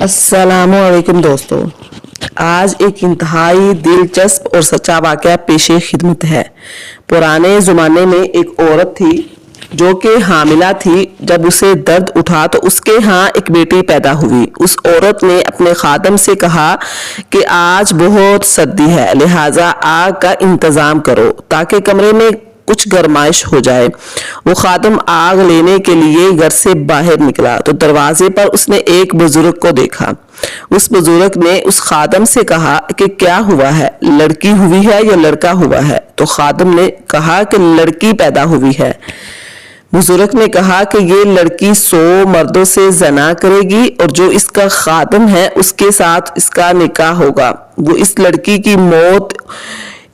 अस्सलाम वालेकुम दोस्तों, आज एक इंतहाई दिलचस्प और सच्चा वाक़या पेशे खिदमत है। पुराने ज़माने में एक औरत थी जो कि हामिला थी। जब उसे दर्द उठा तो उसके यहाँ एक बेटी पैदा हुई। उस औरत ने अपने खादम से कहा कि आज बहुत सर्दी है, लिहाजा आग का इंतज़ाम करो ताकि कमरे में कुछ गरमाइश हो जाए। वो खादम आग लेने के लिए घर से बाहर निकला तो दरवाजे पर उसने एक बुजुर्ग को देखा। उस बुजुर्ग ने उस खादम से कहा कि क्या हुआ है, लड़की हुई है या लड़का हुआ है? तो खादम ने कहा कि लड़की पैदा हुई है। बुजुर्ग ने कहा कि ये लड़की 100 मर्दों से जना करेगी और जो इसका खादम है उसके साथ इसका निकाह होगा। वो इस लड़की की मौत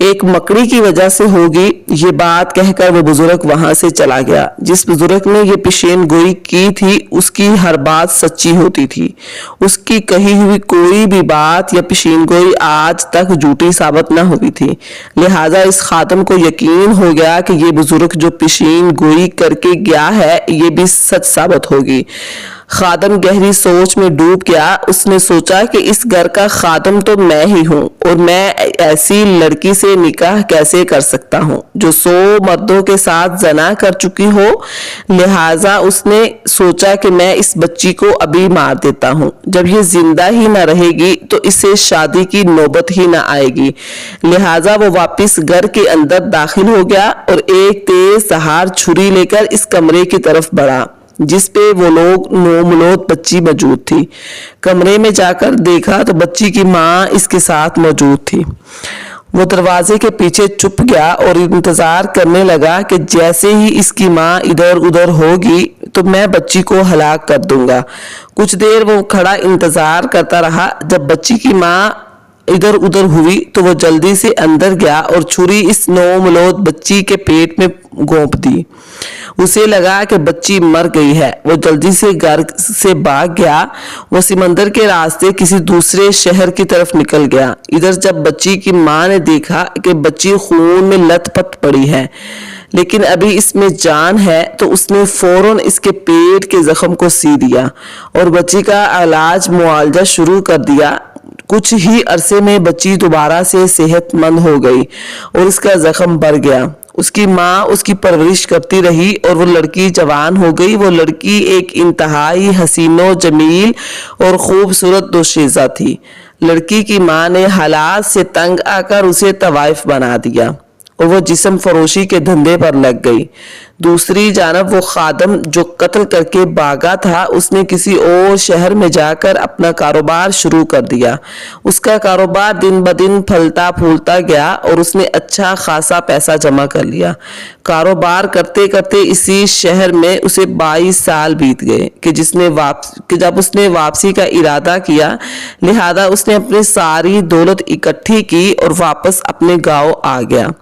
एक मकड़ी की वजह से होगी। ये बात कहकर वो बुजुर्ग वहां से चला गया। जिस बुजुर्ग ने ये पेशेन गोई की थी उसकी हर बात सच्ची होती थी। उसकी कही हुई कोई भी बात या पेशेन गोई आज तक झूठी साबित न हुई थी। लिहाजा इस खातम को यकीन हो गया कि ये बुजुर्ग जो पेशेन गोई करके गया है ये भी सच साबित होगी। खादम गहरी सोच में डूब गया। उसने सोचा कि इस घर का खादम तो मैं ही हूँ और मैं ऐसी लड़की से निकाह कैसे कर सकता हूँ जो 100 मर्दों के साथ जना कर चुकी हो। लिहाजा उसने सोचा कि मैं इस बच्ची को अभी मार देता हूँ। जब ये जिंदा ही ना रहेगी तो इसे शादी की नौबत ही ना आएगी। लिहाजा वो वापस घर के अंदर दाखिल हो गया और एक तेज धार छुरी लेकर इस कमरे की तरफ बढ़ा जिस पे वो लोग नौमौलूद बच्ची मौजूद थी। कमरे में जाकर देखा तो बच्ची की माँ इसके साथ मौजूद थी। वो दरवाजे के पीछे छुप गया और इंतजार करने लगा कि जैसे ही इसकी माँ इधर उधर होगी तो मैं बच्ची को हलाक कर दूंगा। कुछ देर वो खड़ा इंतजार करता रहा। जब बच्ची की माँ इधर उधर हुई तो वो जल्दी से अंदर गया और छुरी इस नौमौलूद बच्ची के पेट में घोंप दी। उसे लगा कि बच्ची मर गई है। वो जल्दी से घर से भाग गया। वो समंदर के रास्ते किसी दूसरे शहर की तरफ निकल गया। इधर जब बच्ची की माँ ने देखा कि बच्ची खून में लथपथ पड़ी है लेकिन अभी इसमें जान है तो उसने फौरन इसके पेट के जख्म को सी दिया और बच्ची का इलाज मुआवजा शुरू कर दिया। कुछ ही अरसे में बच्ची दोबारा से सेहतमंद हो गई और इसका जख्म भर गया। उसकी माँ उसकी परवरिश करती रही और वो लड़की जवान हो गई। वो लड़की एक इंतहाई हसीनो जमील और खूबसूरत दोशीज़ा थी। लड़की की माँ ने हालात से तंग आकर उसे तवाइफ बना दिया और वो जिस्म फरोशी के धंधे पर लग गई। दूसरी जानब वो खादम जो कत्ल करके भागा था उसने किसी और शहर में जाकर अपना कारोबार शुरू कर दिया। उसका कारोबार दिन ब दिन फलता फूलता गया और उसने अच्छा खासा पैसा जमा कर लिया। कारोबार करते करते इसी शहर में उसे 22 साल बीत गए कि जब उसने वापसी का इरादा किया। लिहाजा उसने अपनी सारी दौलत इकट्ठी की और वापस अपने गाँव आ गया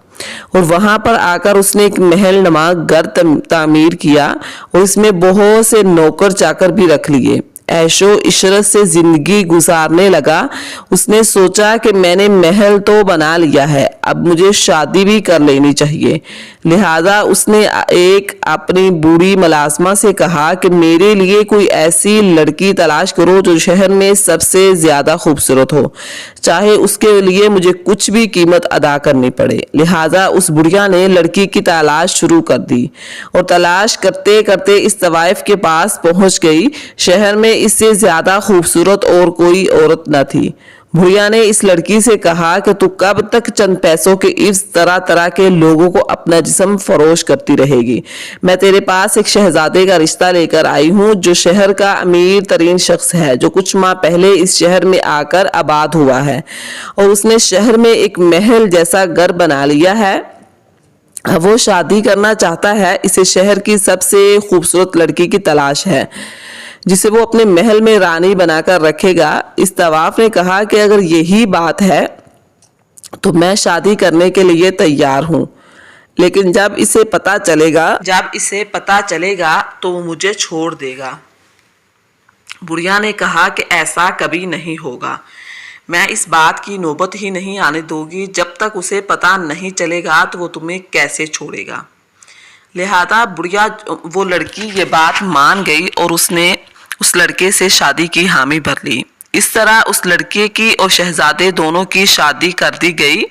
और वहां पर आकर उसने एक महल नमा घर तामीर किया और इसमें बहुत से नौकर चाकर भी रख लिए। ऐशो इशरत से जिंदगी गुजारने लगा। उसने सोचा कि मैंने महल तो बना लिया है, अब मुझे शादी भी कर लेनी चाहिए। लिहाजा उसने एक अपनी बूढ़ी मुलाजमा से कहा कि मेरे लिए कोई ऐसी लड़की तलाश करो जो शहर में सबसे ज्यादा खूबसूरत हो, चाहे उसके लिए मुझे कुछ भी कीमत अदा करनी पड़े। लिहाजा उस बुढ़िया ने लड़की की तलाश शुरू कर दी और तलाश करते करते इस तवाइफ के पास पहुंच गई। शहर में इससे ज्यादा खूबसूरत और कोई औरत न थी। भुरिया ने इस लड़की से कहा कि तू कब तक चंद पैसों के इस तरह तरह के लोगों को अपना जिस्म फरोश करती रहेगी? मैं तेरे पास एक शहजादे का रिश्ता लेकर आई हूँ जो शहर का अमीर तरीन शख्स है, जो कुछ माह पहले इस शहर में आकर आबाद हुआ है और उसने शहर में एक महल जैसा घर बना लिया है। वो शादी करना चाहता है। इसे शहर की सबसे खूबसूरत लड़की की तलाश है जिसे वो अपने महल में रानी बनाकर रखेगा। इस तवाफ ने कहा कि अगर यही बात है तो मैं शादी करने के लिए तैयार हूँ, लेकिन जब इसे पता चलेगा तो वो मुझे छोड़ देगा। बुढ़िया ने कहा कि ऐसा कभी नहीं होगा, मैं इस बात की नौबत ही नहीं आने दूंगी। जब तक उसे पता नहीं चलेगा तो वो तुम्हें कैसे छोड़ेगा। लिहाजा बुढ़िया वो लड़की ये बात मान गई और उसने उस लड़के से शादी की हामी भर ली। اس طرح اس لڑکے کی اور شہزادے دونوں کی شادی کر دی گئی۔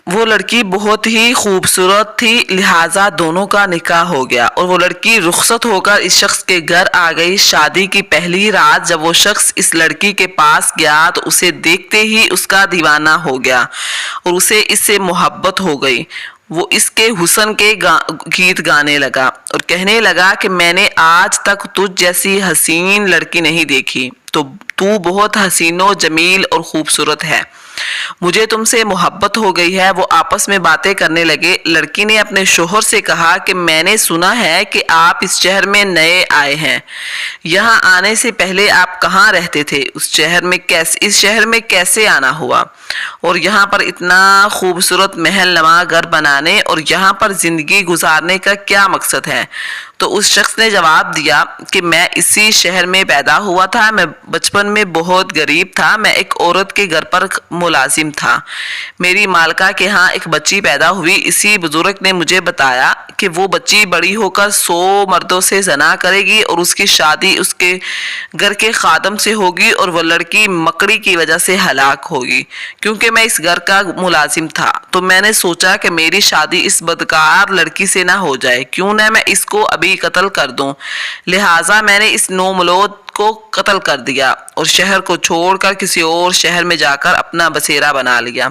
وہ لڑکی بہت ہی خوبصورت تھی، لہٰذا دونوں کا نکاح ہو گیا اور وہ لڑکی رخصت ہو کر اس شخص کے گھر آ گئی۔ شادی کی پہلی رات جب وہ شخص اس لڑکی کے پاس گیا تو اسے دیکھتے ہی اس کا دیوانہ ہو گیا اور اسے اس سے محبت ہو گئی۔ وہ اس کے حسن کے گیت گانے لگا اور کہنے لگا کہ میں نے آج تک تجھ جیسی حسین لڑکی نہیں دیکھی، تو بہت حسین و جمیل اور خوبصورت ہے، مجھے تم سے محبت ہو گئی ہے۔ وہ آپس میں باتیں کرنے لگے۔ لڑکی نے اپنے شوہر سے کہا کہ میں نے سنا ہے کہ آپ اس شہر میں نئے آئے ہیں، یہاں آنے سے پہلے آپ کہاں رہتے تھے؟ اس شہر میں کیسے آنا ہوا اور یہاں پر اتنا خوبصورت محل نما گھر بنانے اور یہاں پر زندگی گزارنے کا کیا مقصد ہے؟ تو اس شخص نے جواب دیا کہ میں اسی شہر میں پیدا ہوا تھا، میں بچپن میں بہت غریب تھا، میں ایک عورت کے گھر پر ملازم تھا، میری مالکہ کے ہاں ایک بچی پیدا ہوئی، اسی بزرگ نے مجھے بتایا کہ وہ بچی بڑی ہو کر 100 مردوں سے زنا کرے گی اور اس کی شادی اس کے گھر کے خادم سے ہوگی اور وہ لڑکی مکڑی کی وجہ سے ہلاک ہوگی۔ کیونکہ میں اس گھر کا ملازم تھا تو میں نے سوچا کہ میری شادی اس بدکار لڑکی سے نہ ہو جائے، کیوں نہ میں اس کو ابھی قتل کر دوں، لہٰذا میں نے اس نومولود کو قتل کر دیا اور شہر کو چھوڑ کر کسی اور شہر میں جا کر اپنا بسیرا بنا لیا۔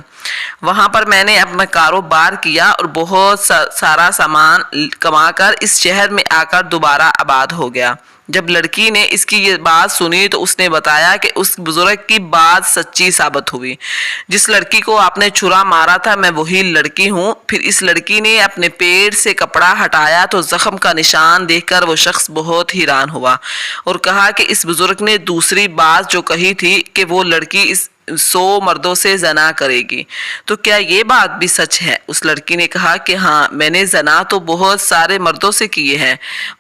وہاں پر میں نے اپنا کاروبار کیا اور بہت سارا سامان کما کر اس شہر میں آ کر دوبارہ آباد ہو گیا۔ جب لڑکی نے اس کی یہ بات سنی تو اس نے بتایا کہ اس بزرگ کی بات سچی ثابت ہوئی، جس لڑکی کو آپ نے چھرا مارا تھا میں وہی لڑکی ہوں۔ پھر اس لڑکی نے اپنے پیٹ سے کپڑا ہٹایا تو زخم کا نشان دیکھ کر وہ شخص بہت حیران ہوا اور کہا کہ اس بزرگ نے دوسری بات جو کہی تھی کہ وہ لڑکی 100 مردوں سے زنا کرے گی، تو کیا یہ بات بھی سچ ہے؟ اس لڑکی نے کہا کہ ہاں، میں نے زنا تو بہت سارے مردوں سے کیے ہیں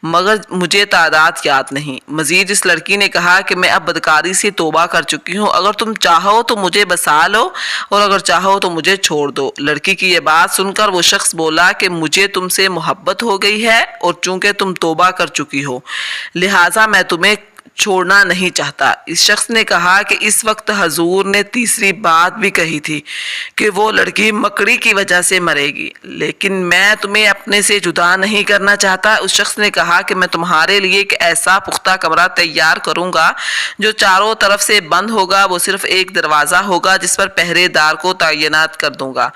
مگر مجھے تعداد یاد نہیں۔ مزید اس لڑکی نے کہا کہ میں اب بدکاری سے توبہ کر چکی ہوں، اگر تم چاہو تو مجھے بسا لو اور اگر چاہو تو مجھے چھوڑ دو۔ لڑکی کی یہ بات سن کر وہ شخص بولا کہ مجھے تم سے محبت ہو گئی ہے اور چونکہ تم توبہ کر چکی ہو لہٰذا میں تمہیں چھوڑنا نہیں چاہتا۔ اس شخص نے کہا کہ اس وقت حضور نے تیسری بات بھی کہی تھی کہ وہ لڑکی مکڑی کی وجہ سے مرے گی، لیکن میں تمہیں اپنے سے جدا نہیں کرنا چاہتا۔ اس شخص نے کہا کہ میں تمہارے لیے ایک ایسا پختہ کمرہ تیار کروں گا جو چاروں طرف سے بند ہوگا، وہ صرف ایک دروازہ ہوگا جس پر پہرے دار کو تعینات کر دوں گا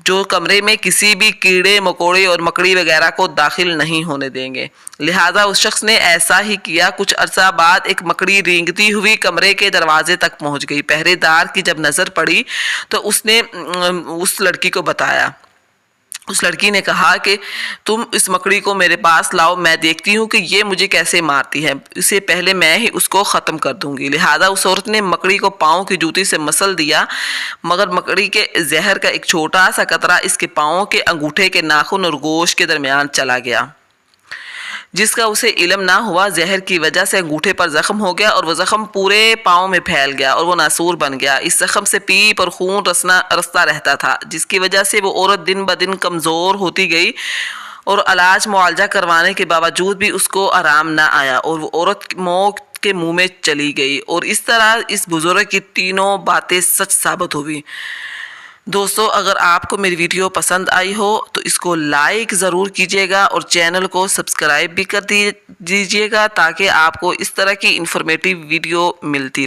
جو کمرے میں کسی بھی کیڑے مکوڑے اور مکڑی وغیرہ کو داخل نہیں ہونے دیں گے۔ لہٰذا اس شخص نے ایسا ہی کیا۔ کچھ عرصہ بعد ایک مکڑی رینگتی ہوئی کمرے کے دروازے تک پہنچ گئی۔ پہرے دار کی جب نظر پڑی تو اس نے اس لڑکی کو بتایا۔ اس لڑکی نے کہا کہ تم اس مکڑی کو میرے پاس لاؤ، میں دیکھتی ہوں کہ یہ مجھے کیسے مارتی ہے، اس سے پہلے میں ہی اس کو ختم کر دوں گی۔ لہٰذا اس عورت نے مکڑی کو پاؤں کی جوتی سے مسل دیا مگر مکڑی کے زہر کا ایک چھوٹا سا قطرہ اس کے پاؤں کے انگوٹھے کے ناخن اور گوشت کے درمیان چلا گیا، جس کا اسے علم نہ ہوا۔ زہر کی وجہ سے انگوٹھے پر زخم ہو گیا اور وہ زخم پورے پاؤں میں پھیل گیا اور وہ ناسور بن گیا۔ اس زخم سے پیپ اور خون رستا رہتا تھا، جس کی وجہ سے وہ عورت دن بدن کمزور ہوتی گئی اور علاج معالجہ کروانے کے باوجود بھی اس کو آرام نہ آیا اور وہ عورت موت کے منہ میں چلی گئی۔ اور اس طرح اس بزرگ کی تینوں باتیں سچ ثابت ہوئی۔ دوستو، اگر آپ کو میری ویڈیو پسند آئی ہو تو اس کو لائک ضرور کیجیے گا اور چینل کو سبسکرائب بھی کر دیجیے گا تاکہ آپ کو اس طرح کی انفارمیٹیو ویڈیو ملتی